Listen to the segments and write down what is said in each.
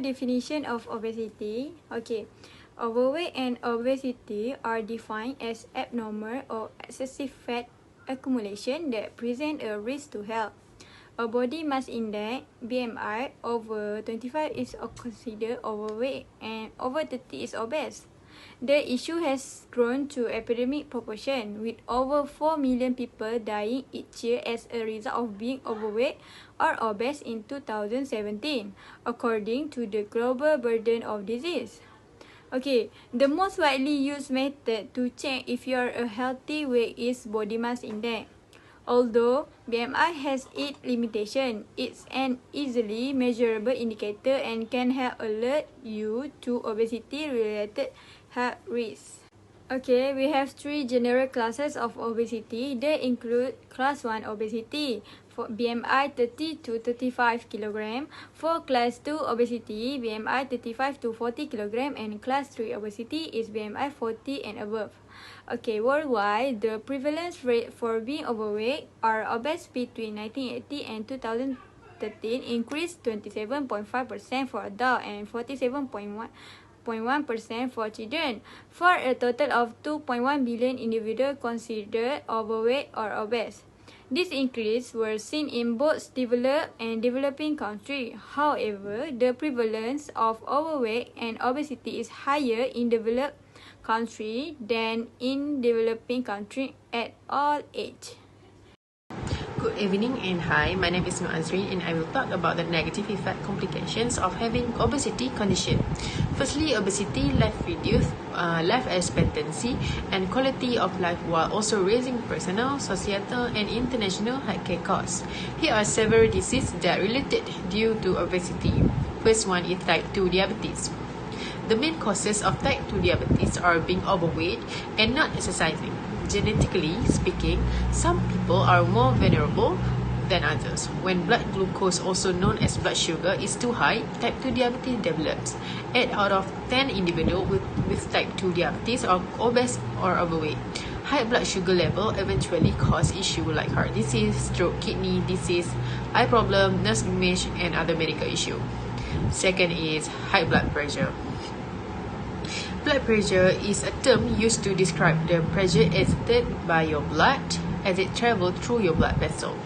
definition of obesity. Okay, overweight and obesity are defined as abnormal or excessive fat accumulation that present a risk to health. A body mass index (BMI) over 25 is considered overweight and over 30 is obese. The issue has grown to epidemic proportion, with over 4 million people dying each year as a result of being overweight or obese in 2017, according to the Global Burden of Disease. Okay, the most widely used method to check if you are a healthy weight is body mass index. Although BMI has its limitation, it's an easily measurable indicator and can help alert you to obesity-related health risks. Okay, we have 3 general classes of obesity. They include Class 1 obesity, for BMI 30 to 35 kg, for Class 2 obesity, BMI 35 to 40 kg, and Class 3 obesity is BMI 40 and above. Okay, worldwide, the prevalence rate for being overweight or obese between 1980 and 2013 increased 27.5% for adults and 47.1% for children, for a total of 2.1 billion individuals considered overweight or obese. This increase were seen in both developed and developing countries. However, the prevalence of overweight and obesity is higher in developed countries than in developing countries at all ages. Good evening and hi, my name is Nur Azrin and I will talk about the negative effect complications of having obesity condition. Firstly, obesity left reduced life expectancy and quality of life while also raising personal, societal and international healthcare costs. Here are several diseases that are related due to obesity. First one is type 2 diabetes. The main causes of type 2 diabetes are being overweight and not exercising. Genetically speaking, some people are more vulnerable than others. When blood glucose, also known as blood sugar, is too high, type 2 diabetes develops. 8 out of 10 individuals with type 2 diabetes are obese or overweight. High blood sugar level eventually cause issues like heart disease, stroke, kidney disease, eye problem, nerve damage, and other medical issues. Second is high blood pressure. Blood pressure is a term used to describe the pressure exerted by your blood as it travels through your blood vessel.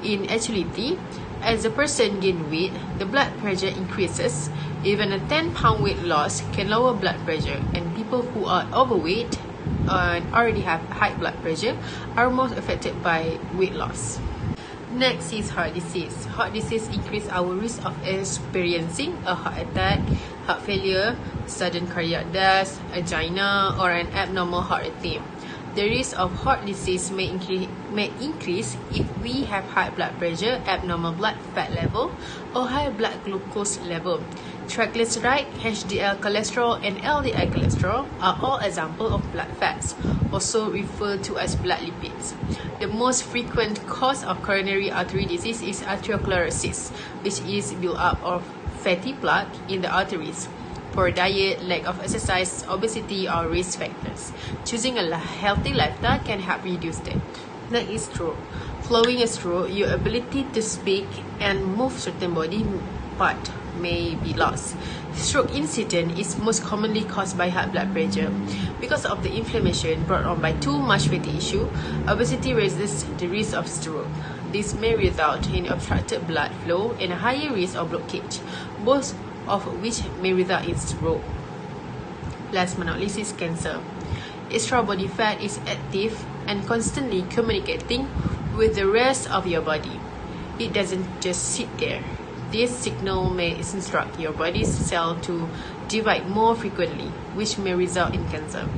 In actuality, as a person gains weight, the blood pressure increases. Even a 10-pound weight loss can lower blood pressure, and people who are overweight and already have high blood pressure are most affected by weight loss. Next is heart disease. Heart disease increases our risk of experiencing a heart attack, heart failure, sudden cardiac death, angina, or an abnormal heart rhythm. The risk of heart disease may increase if we have high blood pressure, abnormal blood fat level, or high blood glucose level. Triglyceride, HDL cholesterol, and LDL cholesterol are all examples of blood fats, also referred to as blood lipids. The most frequent cause of coronary artery disease is atherosclerosis, which is build-up of fatty plaque in the arteries. Poor diet, lack of exercise, obesity are risk factors. Choosing a healthy lifestyle can help reduce them. Next is stroke. Following a stroke, your ability to speak and move certain body part may be lost. Stroke incident is most commonly caused by high blood pressure. Because of the inflammation brought on by too much fatty tissue, obesity raises the risk of stroke. This may result in obstructed blood flow and a higher risk of blockage, both of which may result in stroke. Last but not least is cancer. Extra body fat is active and constantly communicating with the rest of your body. It doesn't just sit there. This signal may instruct your body's cell to divide more frequently, which may result in cancer.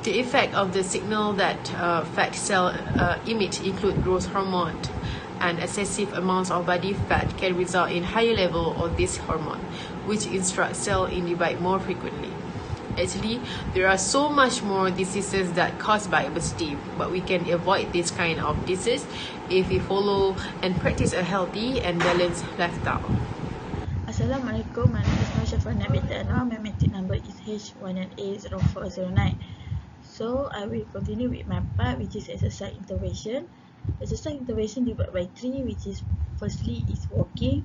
The effect of the signal that fat cell emit include growth hormone, and excessive amounts of body fat can result in higher level of this hormone, which instructs cell in divide more frequently. Actually, there are so much more diseases that caused by obesity, but we can avoid this kind of disease if we follow and practice a healthy and balanced lifestyle. Assalamualaikum, my name is Nur Shafana Binti Anwar. My metric number is H1A0409. So I will continue with my part, which is exercise intervention. Exercise intervention divided by 3, which is firstly is walking,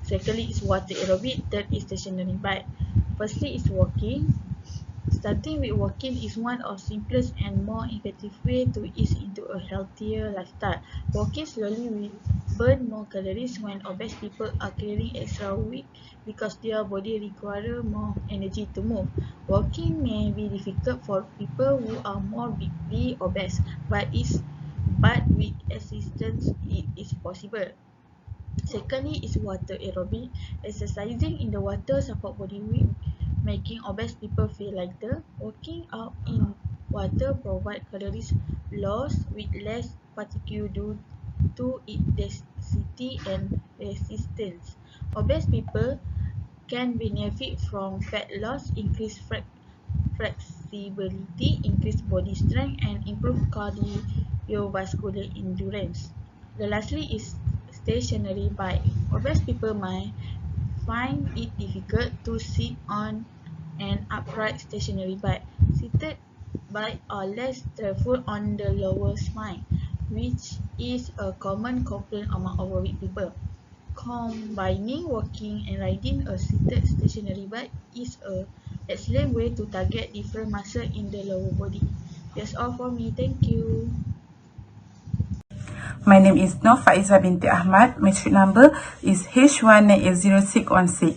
Secondly is water aerobic. Third is stationary bike. Firstly is walking. Starting with walking is one of simplest and more effective way to ease into a healthier lifestyle. Walking slowly will burn more calories when obese people are carrying extra weight because their body require more energy to move. Walking may be difficult for people who are morbidly obese, but with assistance it is possible. Secondly is water aerobic. Exercising in the water support body weight, making obese people feel lighter. Working out in water provide calories loss with less particle due to its density and resistance. Obese people can benefit from fat loss, increased flexibility, increased body strength, and improved cardiovascular endurance. The lastly is stationary bike. Obese people might find it difficult to sit on an upright stationary bike. Seated bikes are less stressful on the lower spine, which is a common complaint among overweight people. Combining walking and riding a seated stationary bike is a excellent way to target different muscles in the lower body. That's all for me. Thank you. My name is Nur Faiza binti Ahmad. My street number is H1980616.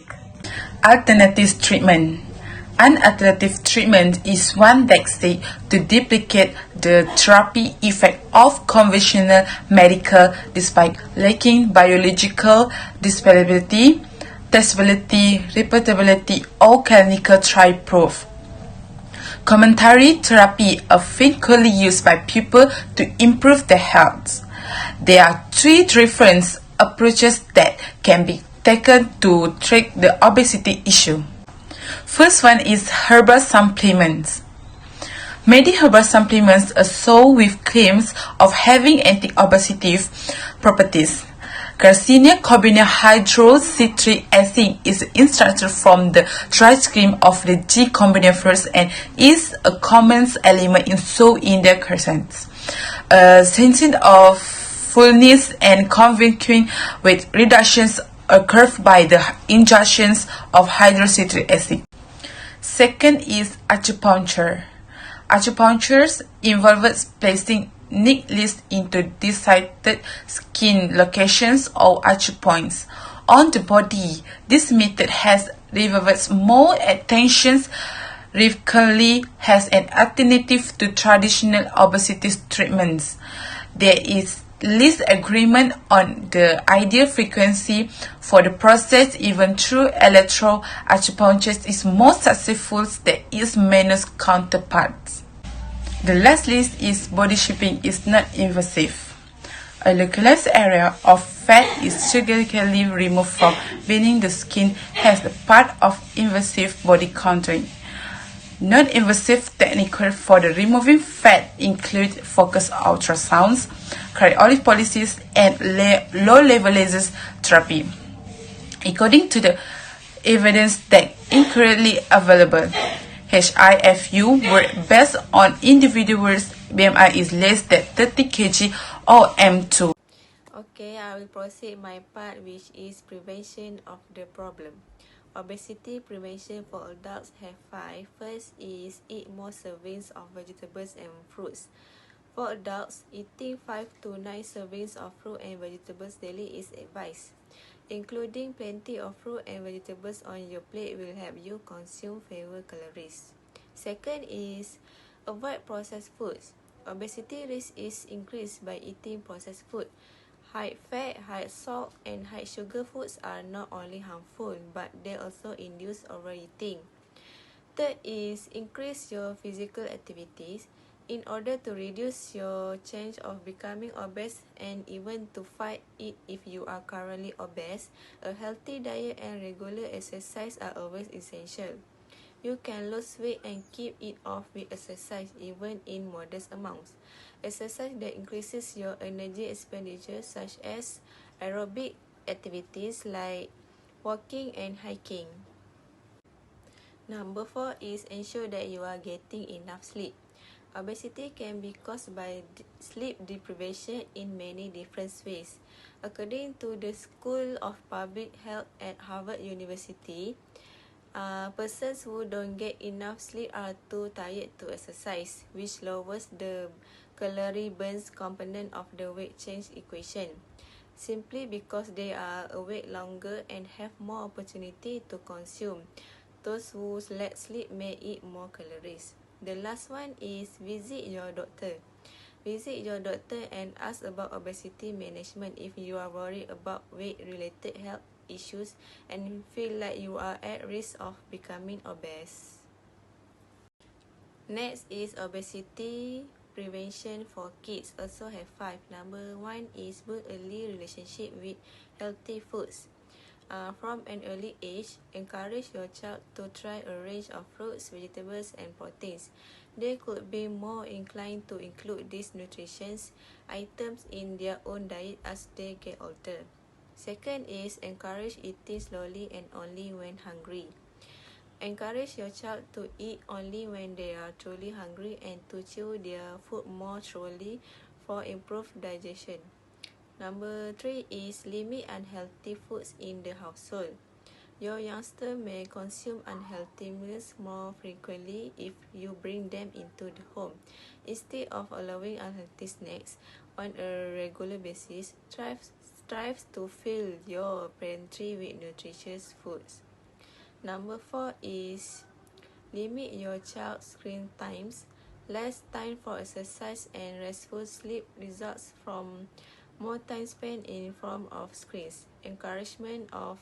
Alternative treatment. An alternative treatment is one that seeks to duplicate the therapy effect of conventional medical despite lacking biological dispensability, testability, repeatability, or clinical trial proof. Complementary therapy are frequently used by people to improve their health. There are three different approaches that can be taken to treat the obesity issue. First one is herbal supplements. Many herbal supplements are sold with claims of having anti-obesity properties. Garcinia combined hydroxycitric acid is an extract from the dry skin of the G combination and is a common element in sold in their crescents. A sense of fullness and convincing with reductions occurred by the injections of hydroxycitric acid. Second is acupuncture. Acupuncture involves placing needles into decided skin locations or acupoints on the body. This method has received more attention recently as an alternative to traditional obesity treatments. There is least agreement on the ideal frequency for the process, even though electro-acupuncture is more successful than its manual counterparts. The last list is body shaping is not invasive. A localized area of fat is surgically removed from beneath the skin as a part of invasive body contouring. Non-invasive techniques for the removing fat include focused ultrasounds, cryolipolysis, and low-level laser therapy. According to the evidence that currently available, HIFU work based on individuals' BMI is less than 30 kg or M2. Okay, I will proceed my part, which is prevention of the problem. Obesity prevention for adults have 5. First is eat more servings of vegetables and fruits. For adults, eating 5 to 9 servings of fruit and vegetables daily is advised. Including plenty of fruit and vegetables on your plate will help you consume fewer calories. Second is avoid processed foods. Obesity risk is increased by eating processed food. High fat, high salt, and high sugar foods are not only harmful, but they also induce overeating. Third is increase your physical activities in order to reduce your chance of becoming obese and even to fight it if you are currently obese. A healthy diet and regular exercise are always essential. You can lose weight and keep it off with exercise even in modest amounts. Exercise that increases your energy expenditure such as aerobic activities like walking and hiking. Number 4 is ensure that you are getting enough sleep. Obesity can be caused by sleep deprivation in many different ways. According to the School of Public Health at Harvard University, persons who don't get enough sleep are too tired to exercise, which lowers the calorie burns component of the weight change equation, simply because they are awake longer and have more opportunity to consume. Those who lack sleep may eat more calories. The last one is visit your doctor. Visit your doctor and ask about obesity management if you are worried about weight-related health issues and feel like you are at risk of becoming obese. Next is obesity prevention for kids. Also have 5. Number 1 is build early relationship with healthy foods. From an early age, encourage your child to try a range of fruits, vegetables, and proteins. They could be more inclined to include these nutritious items in their own diet as they get older. Second is encourage eating slowly and only when hungry. Encourage your child to eat only when they are truly hungry and to chew their food more thoroughly for improved digestion. Number 3 is limit unhealthy foods in the household. Your youngster may consume unhealthy meals more frequently if you bring them into the home. Instead of allowing unhealthy snacks on a regular basis, strive to fill your pantry with nutritious foods. Number 4 is limit your child's screen times. Less time for exercise and restful sleep results from more time spent in front of screens. Encouragement of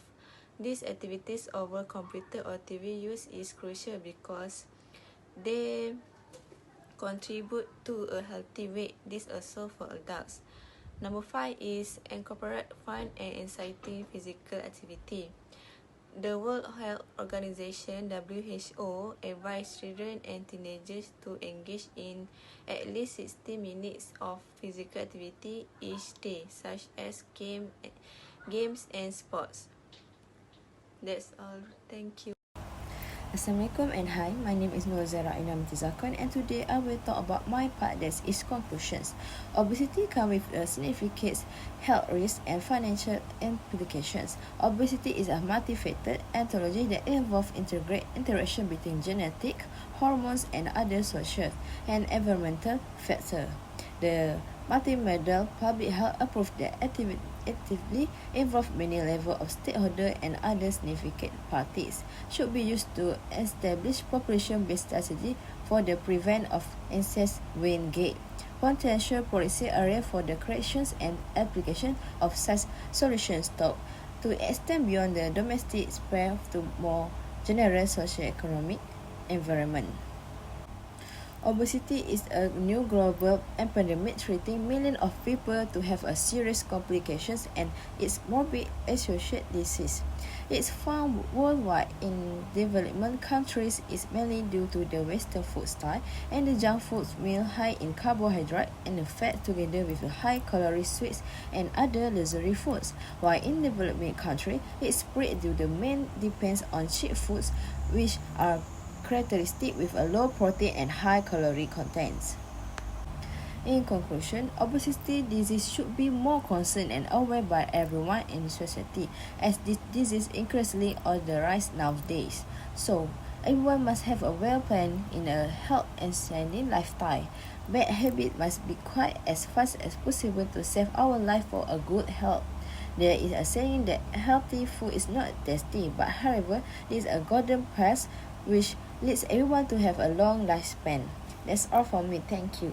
these activities over computer or TV use is crucial because they contribute to a healthy weight. This also for adults. Number 5 is incorporate fun and exciting physical activity. The World Health Organization (WHO) advised children and teenagers to engage in at least 60 minutes of physical activity each day, such as games and sports. That's all. Thank you. Assalamualaikum and hi, my name is Nurzaira Inam Tizakon and today I will talk about my part that is conclusions. Obesity comes with significant health risks and financial implications. Obesity is a multifaceted etiology that involves interaction between genetic, hormones and other social and environmental factors. The multimodal public health approach that actively involve many levels of stakeholders and other significant parties should be used to establish population-based strategy for the prevent of excess weight gain. Potential policy area for the creation and application of such solutions to extend beyond the domestic sphere to more general socio-economic environment. Obesity is a new global epidemic threatening millions of people to have a serious complications and its morbid associated disease. It's found worldwide in development countries is mainly due to the Western food style and the junk food meal high in carbohydrate and fat together with the high calorie sweets and other luxury foods. While in developing countries, it spread due to main depends on cheap foods which are characteristic with a low protein and high calorie contents. In conclusion, obesity disease should be more concerned and aware by everyone in society as this disease increasingly on the rise nowadays. So, everyone must have a well-planned in a health and sanity lifestyle. Bad habits must be quite as fast as possible to save our life for a good health. There is a saying that healthy food is not tasty, but however, this is a golden path which leads everyone to have a long lifespan. That's all from me. Thank you.